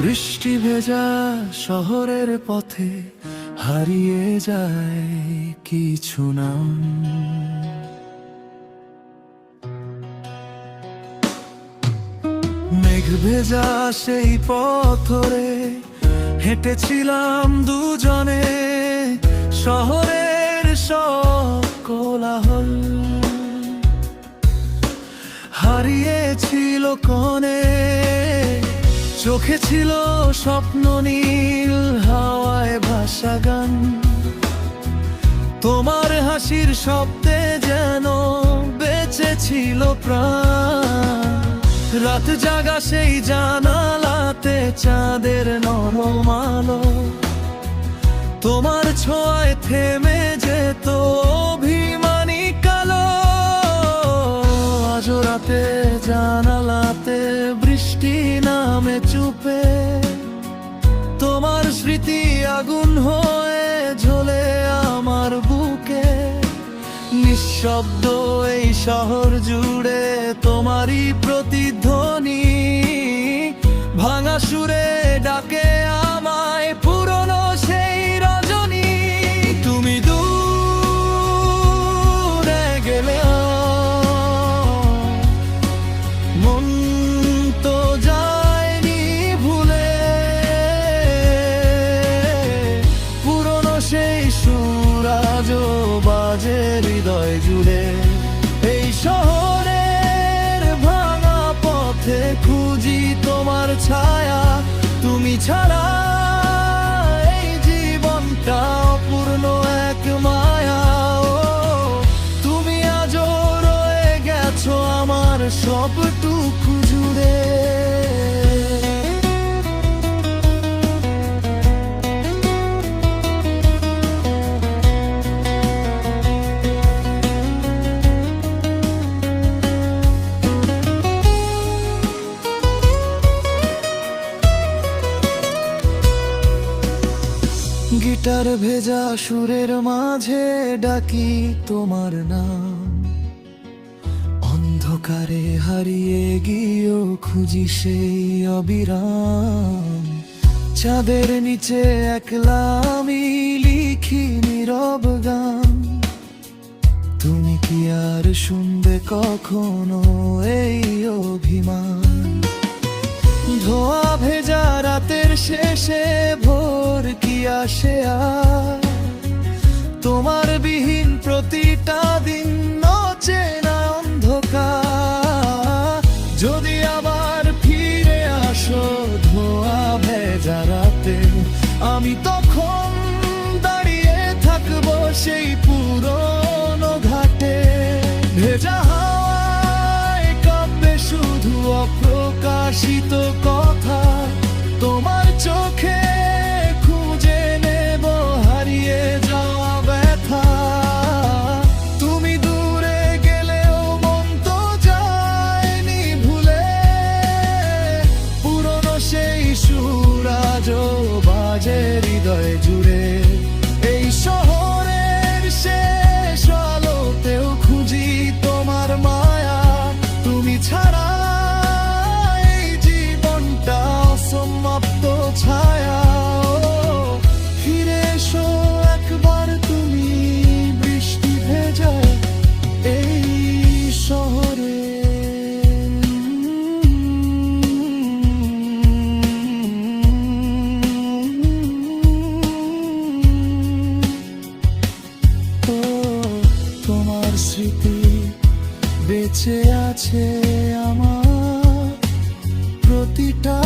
বৃষ্টি ভেজা শহরের পথে হারিয়ে যায় কিছু নাম। মেঘ ভেজা সেই পথরে হেঁটেছিলাম দুজনে, শহরের সব কোলাহল হারিয়েছিল কোণে। চোখে ছিল স্বপ্ন নীল, হাওয়ায় ভাসা গান, তোমার হাসির শব্দে যেন বেঁচে ছিল প্রাণ। রাত জাগা সেই জানালাতে চাঁদের নরম আলো, তোমার ছোঁয়ায় থেমে যেত অভিমানী কালো। আজ রাতে জানালাতে বৃষ্টি নামে চুপে, তোমার স্মৃতি আগুন হয়ে জ্বলে আমার বুকে। নিঃশব্দ এই শহর জুড়ে তোমারই প্রতিধ্বনি, ভাঙা সুরে ডাকে আমায় পুরনো সেই রজনী। তুমি দূরে গেলে মন তো যায়নি ভুলে, পুরনো সেই সুর আজও বাজে হৃদয় জুড়ে। এই শহরের ভাঙা পথে খুঁজি তোমার ছায়া, তুমি ছাড়া এই জীবনটা অপূর্ণ এক মায়া। ও তুমি আজও রয়ে গেছো আমার সবটুকু জুড়ে। গিটার ভেজা সুরের মাঝে ডাকি তোমার নাম, অন্ধকারে হারিয়ে গিয়েও খুঁজি সেই অবিরাম। চাঁদের নিচে একলা আমি লিখি নীরব গান, তুমি কি আর শুনবে কখনো এই অভিমান? ধোয়া ভেজা রাতের শেষে ভোর কি আসে আর, তোমার বিহীন প্রতিটা দিন অচেনা অন্ধকার। যদি আবার ফিরে আসো ধোয়া ভেজা রাতে, আমি তখন দাঁড়িয়ে থাকবো সেই পুরনো ঘাটে। ভেজা হাওয়ায় কাঁপবে শুধু অপ্রকাশিত কথা, তোমার চোখে খুঁজে নেব হারিয়ে যাওয়া ব্যথা। তুমি দূরে গেলেও মন তো যায়নি ভুলে, পুরনো সেই সুর আজও বাজে হৃদয় জুড়ে। এই শহরের শেষ আলোতেও খুঁজি তোমার মায়া, তুমি ছাড়া সমাপ্ত ছায়া। ফিরে এসো একবার তুমি বৃষ্টি ভেজা এই শহরে। ও তোমার স্মৃতি বেঁচে আছে আমার প্রতিটা